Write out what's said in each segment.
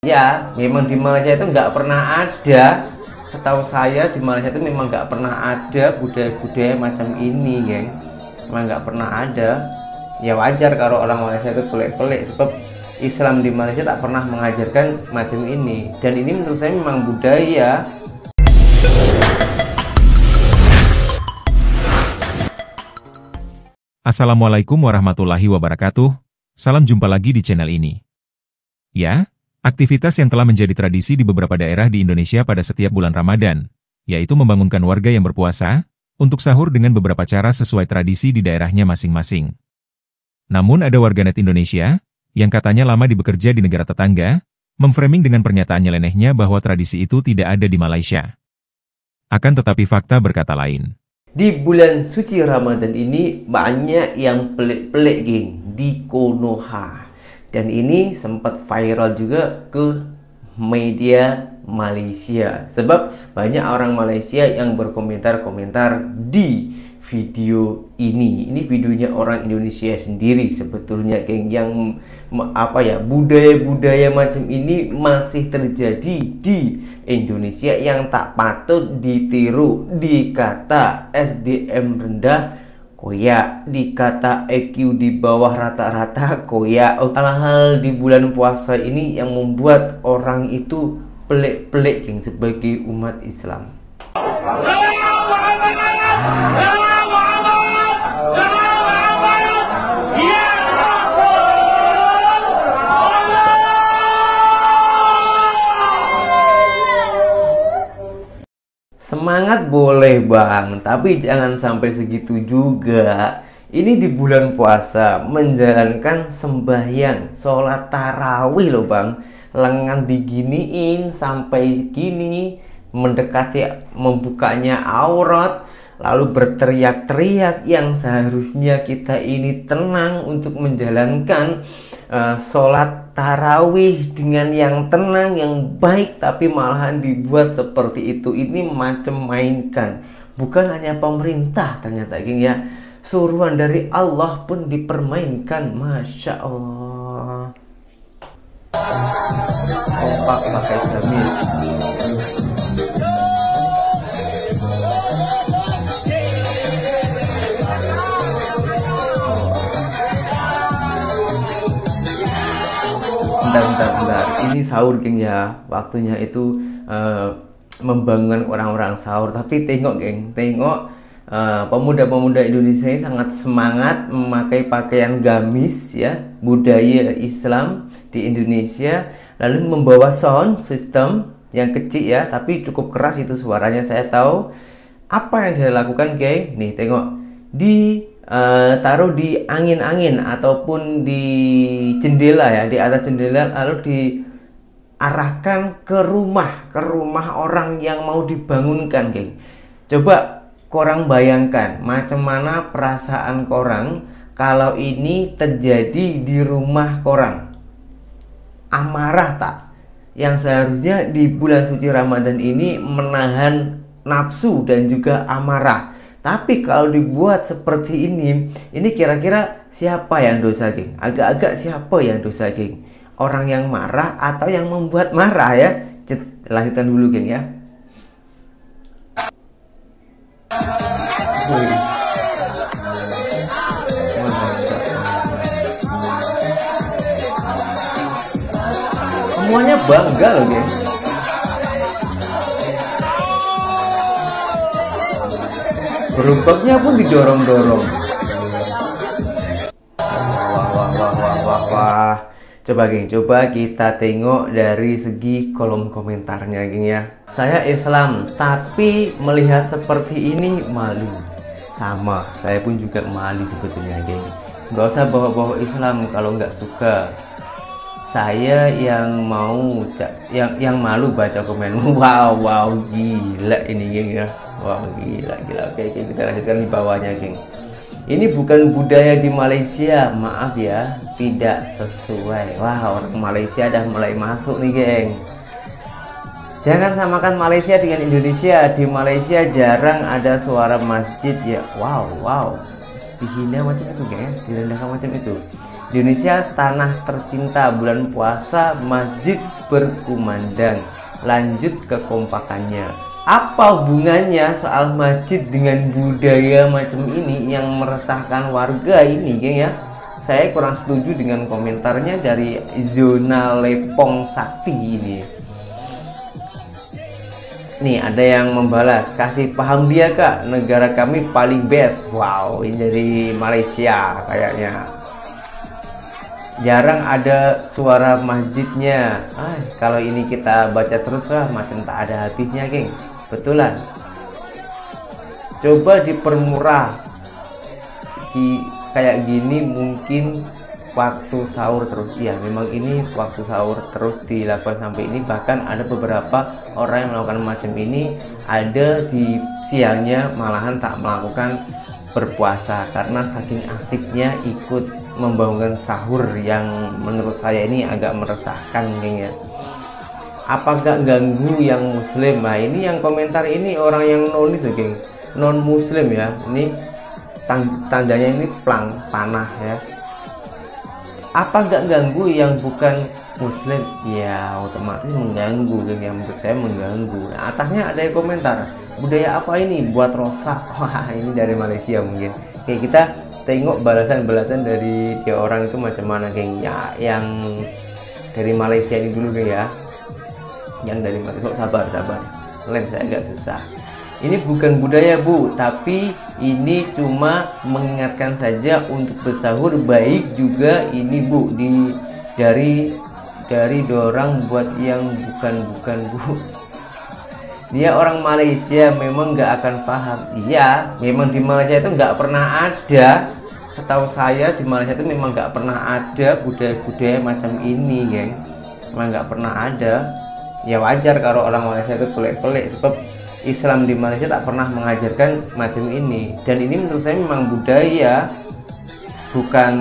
Ya, memang di Malaysia itu nggak pernah ada. Setahu saya di Malaysia itu memang nggak pernah ada budaya-budaya macam ini, geng. Memang nggak pernah ada. Ya wajar kalau orang Malaysia itu pelik-pelik, sebab Islam di Malaysia tak pernah mengajarkan macam ini. Dan ini menurut saya memang budaya. Assalamualaikum warahmatullahi wabarakatuh. Salam jumpa lagi di channel ini. Ya, aktivitas yang telah menjadi tradisi di beberapa daerah di Indonesia pada setiap bulan Ramadan, yaitu membangunkan warga yang berpuasa untuk sahur dengan beberapa cara sesuai tradisi di daerahnya masing-masing. Namun ada warganet Indonesia yang katanya lama bekerja di negara tetangga, memframing dengan pernyataan nyelenehnya bahwa tradisi itu tidak ada di Malaysia. Akan tetapi fakta berkata lain. Di bulan suci Ramadan ini banyak yang pelik-pelik, geng, di Konoha. Dan ini sempat viral juga ke media Malaysia. Sebab banyak orang Malaysia yang berkomentar-komentar di video ini. Ini videonya orang Indonesia sendiri sebetulnya, geng, yang budaya-budaya macam ini masih terjadi di Indonesia yang tak patut ditiru. Dikata SDM rendah, koyak. Dikata EQ di bawah rata-rata, koyak. Hal-hal di bulan puasa ini yang membuat orang itu pelik-pelik, geng, sebagai umat Islam. Semangat boleh, bang, tapi jangan sampai segitu juga. Ini di bulan puasa menjalankan sembahyang, sholat tarawih loh, bang. Lengan diginiin sampai gini, mendekati membukanya aurat, lalu berteriak-teriak, yang seharusnya kita ini tenang untuk menjalankan sholat tarawih dengan yang tenang, yang baik, tapi malahan dibuat seperti itu. Ini macam mainkan. Bukan hanya pemerintah ternyata, geng, ya, suruhan dari Allah pun dipermainkan. Masya Allah. Kompak pakai gamis. Bentar. Ini sahur, geng, ya. Waktunya itu membangun orang-orang sahur. Tapi tengok, geng, tengok pemuda-pemuda Indonesia ini sangat semangat memakai pakaian gamis, ya, budaya Islam di Indonesia. Lalu membawa sound system yang kecil, ya, tapi cukup keras itu suaranya. Saya tahu apa yang dia lakukan, geng. Nih, tengok, taruh di angin-angin ataupun di jendela, ya, di atas jendela, lalu diarahkan ke rumah orang yang mau dibangunkan, geng. Coba korang bayangkan macam mana perasaan korang kalau ini terjadi di rumah korang. Amarah tak? Yang seharusnya di bulan suci Ramadan ini menahan nafsu dan juga amarah. Tapi kalau dibuat seperti ini kira-kira siapa yang dosa, geng? Agak-agak siapa yang dosa, geng? Orang yang marah atau yang membuat marah, ya? Lanjutkan dulu, geng, ya. Semuanya bangga loh, geng. Gerobaknya pun didorong-dorong. Wah. Coba, geng, coba kita tengok dari segi kolom komentarnya, geng, ya. Saya Islam, tapi melihat seperti ini malu. Sama, saya pun juga malu sebetulnya, geng. Gak usah bawa-bawa Islam kalau nggak suka. Saya yang malu baca komen. Wow, gila ini, geng, ya. Wow, gila. Oke, kita lanjutkan di bawahnya, geng. Ini bukan budaya di Malaysia, maaf ya, tidak sesuai. Wah, orang Malaysia dah mulai masuk nih, geng. Jangan samakan Malaysia dengan Indonesia. Di Malaysia jarang ada suara masjid, ya. Wow. Dihina macam itu, geng, direndahkan macam itu. Indonesia tanah tercinta, bulan puasa masjid berkumandang. Lanjut kekompakannya. Apa hubungannya soal masjid dengan budaya macam ini yang meresahkan warga ini, geng ya? Saya kurang setuju dengan komentarnya dari Zona Lepong Sakti ini. Nih ada yang membalas, kasih paham dia kak, negara kami paling best. Wow, ini dari Malaysia kayaknya. Jarang ada suara masjidnya. Kalau ini kita baca terus lah, macam tak ada habisnya, geng. Betulan. Coba dipermurah. Kayak gini mungkin waktu sahur terus. Iya, memang ini waktu sahur terus dilakukan sampai ini. Bahkan ada beberapa orang yang melakukan macam ini, ada di siangnya malahan tak melakukan berpuasa karena saking asiknya ikut membangunkan sahur yang menurut saya ini agak meresahkan, geng ya. Apa gak ganggu yang muslim? Nah ini yang komentar ini orang yang nonis, geng, non muslim ya. Ini tandanya ini panah ya. Apa gak ganggu yang bukan muslim? Ya otomatis mengganggu, geng ya. Menurut saya mengganggu. Nah, atasnya ada yang komentar, budaya apa ini buat rosak. Wah ini dari Malaysia mungkin. Kayak kita tengok balasan-balasan dari dia orang itu macam mana, geng ya. Yang dari Malaysia ini dulu, geng ya. Yang dari Malaysia, sabar lain saya agak susah. Ini bukan budaya bu, tapi ini cuma mengingatkan saja untuk bersahur baik juga ini bu, dari dorang buat yang bukan bu. Dia orang Malaysia memang nggak akan paham. Iya, memang di Malaysia itu nggak pernah ada. Setahu saya di Malaysia itu memang nggak pernah ada budaya-budaya macam ini, geng. Memang nggak pernah ada. Ya wajar kalau orang Malaysia itu pelik-pelik, sebab Islam di Malaysia tak pernah mengajarkan macam ini. Dan ini menurut saya memang budaya, bukan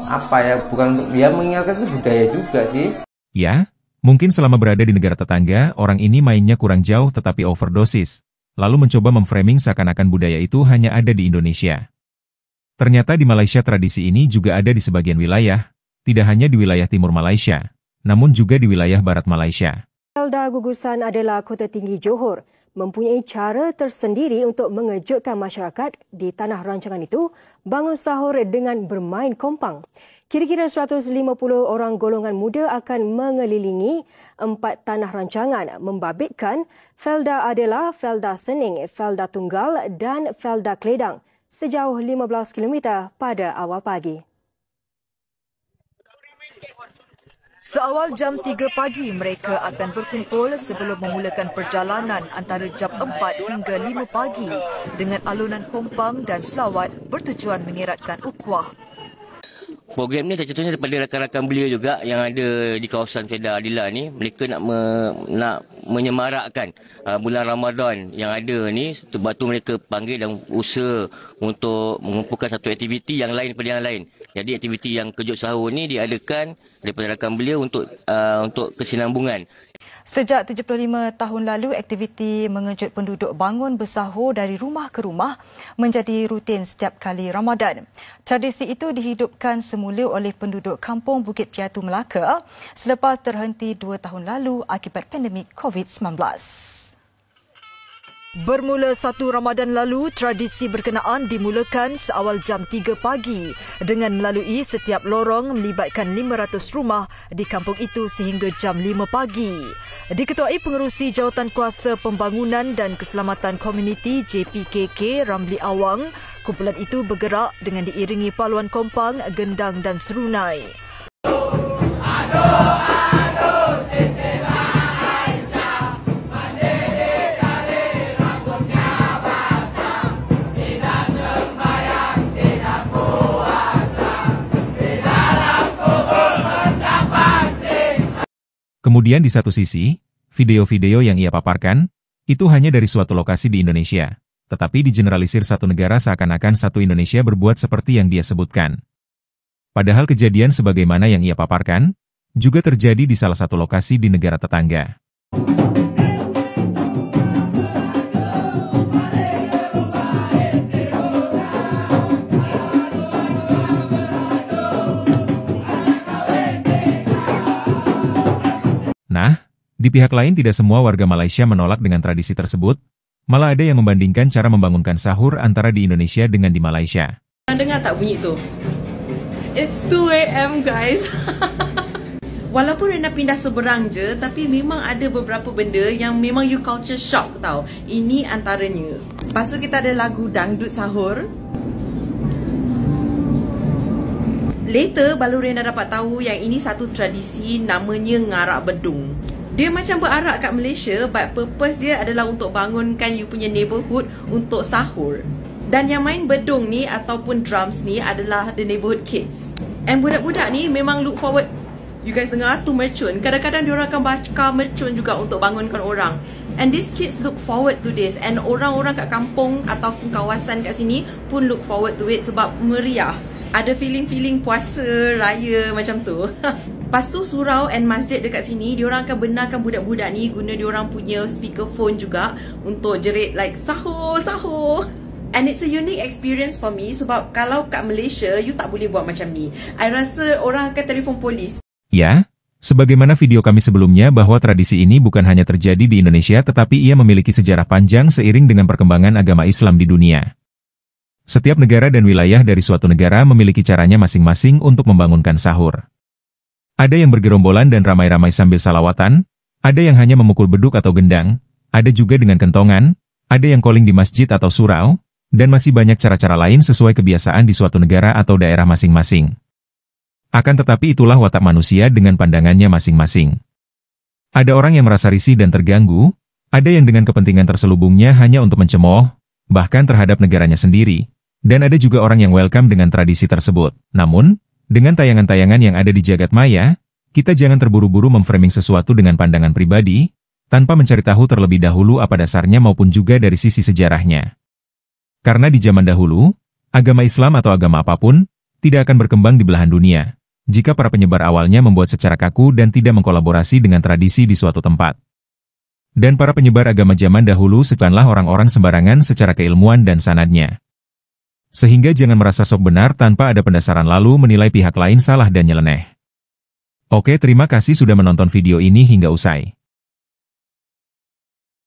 apa ya, bukan ya, mengingatkan itu budaya juga sih. Ya, mungkin selama berada di negara tetangga, orang ini mainnya kurang jauh tetapi overdosis, lalu mencoba memframing seakan-akan budaya itu hanya ada di Indonesia. Ternyata di Malaysia tradisi ini juga ada di sebagian wilayah, tidak hanya di wilayah timur Malaysia, namun juga di wilayah barat Malaysia. Felda Gugusan adalah Kota Tinggi Johor, mempunyai cara tersendiri untuk mengejutkan masyarakat di tanah rancangan itu bangun sahur dengan bermain kompang. Kira-kira 150 orang golongan muda akan mengelilingi 4 tanah rancangan, membabitkan Felda Adela, Felda Sening, Felda Tunggal dan Felda Keledang sejauh 15 km pada awal pagi. Seawal jam 3 pagi, mereka akan berkumpul sebelum memulakan perjalanan antara jam 4 hingga 5 pagi dengan alunan kompang dan selawat bertujuan mengeratkan ukhuwah. Program ni tercetusnya daripada rakan-rakan belia juga yang ada di kawasan Felda Adela ni. Mereka nak menyemarakkan bulan Ramadan yang ada ni. Sebab tu mereka panggil dan usaha untuk mengumpulkan satu aktiviti yang lain daripada yang lain. Jadi aktiviti yang kejut sahur ni diadakan daripada rakan belia untuk kesinambungan. Sejak 75 tahun lalu, aktiviti mengejut penduduk bangun bersahur dari rumah ke rumah menjadi rutin setiap kali Ramadan. Tradisi itu dihidupkan semula oleh penduduk kampung Bukit Piatu Melaka selepas terhenti 2 tahun lalu akibat pandemik COVID-19. Bermula 1 Ramadan lalu, tradisi berkenaan dimulakan seawal jam 3 pagi dengan melalui setiap lorong melibatkan 500 rumah di kampung itu sehingga jam 5 pagi. Diketuai Pengerusi Jawatankuasa Pembangunan dan Keselamatan Komuniti JPKK Ramli Awang, kumpulan itu bergerak dengan diiringi paluan kompang, gendang dan serunai. Kemudian di satu sisi, video-video yang ia paparkan, itu hanya dari suatu lokasi di Indonesia, tetapi digeneralisir satu negara seakan-akan satu Indonesia berbuat seperti yang dia sebutkan. Padahal kejadian sebagaimana yang ia paparkan, juga terjadi di salah satu lokasi di negara tetangga. Di pihak lain tidak semua warga Malaysia menolak dengan tradisi tersebut, malah ada yang membandingkan cara membangunkan sahur antara di Indonesia dengan di Malaysia. Dengar tak bunyi tu? It's 2 AM guys. Walaupun Rena pindah seberang je, tapi memang ada beberapa benda yang memang you culture shock tau. Ini antaranya. Lepas tu kita ada lagu dangdut sahur. Later baru Rena dapat tahu yang ini satu tradisi namanya ngarak bedung. Dia macam berarak kat Malaysia, but purpose dia adalah untuk bangunkan you punya neighborhood untuk sahur. Dan yang main bedung ni ataupun drums ni adalah the neighborhood kids. And budak-budak ni memang look forward. You guys dengar tu mercun. Kadang-kadang diorang akan bakar mercun juga untuk bangunkan orang. And these kids look forward to this. And orang-orang kat kampung ataupun kawasan kat sini pun look forward to it sebab meriah. Ada feeling-feeling puasa raya macam tu. Lepas tu surau and masjid dekat sini, diorang akan benarkan budak-budak ni guna diorang punya speakerphone juga untuk jerit like sahur, sahur. And it's a unique experience for me sebab kalau kat Malaysia, you tak boleh buat macam ni. I rasa orang akan telefon polis. Ya, sebagaimana video kami sebelumnya bahwa tradisi ini bukan hanya terjadi di Indonesia tetapi ia memiliki sejarah panjang seiring dengan perkembangan agama Islam di dunia. Setiap negara dan wilayah dari suatu negara memiliki caranya masing-masing untuk membangunkan sahur. Ada yang bergerombolan dan ramai-ramai sambil salawatan, ada yang hanya memukul beduk atau gendang, ada juga dengan kentongan, ada yang calling di masjid atau surau, dan masih banyak cara-cara lain sesuai kebiasaan di suatu negara atau daerah masing-masing. Akan tetapi itulah watak manusia dengan pandangannya masing-masing. Ada orang yang merasa risih dan terganggu, ada yang dengan kepentingan terselubungnya hanya untuk mencemooh, bahkan terhadap negaranya sendiri, dan ada juga orang yang welcome dengan tradisi tersebut. Namun, dengan tayangan-tayangan yang ada di jagat maya, kita jangan terburu-buru memframing sesuatu dengan pandangan pribadi, tanpa mencari tahu terlebih dahulu apa dasarnya maupun juga dari sisi sejarahnya. Karena di zaman dahulu, agama Islam atau agama apapun, tidak akan berkembang di belahan dunia, jika para penyebar awalnya membuat secara kaku dan tidak mengkolaborasi dengan tradisi di suatu tempat. Dan para penyebar agama zaman dahulu secanlah orang-orang sembarangan secara keilmuan dan sanadnya. Sehingga jangan merasa sok benar tanpa ada pendasaran lalu menilai pihak lain salah dan nyeleneh. Oke, terima kasih sudah menonton video ini hingga usai.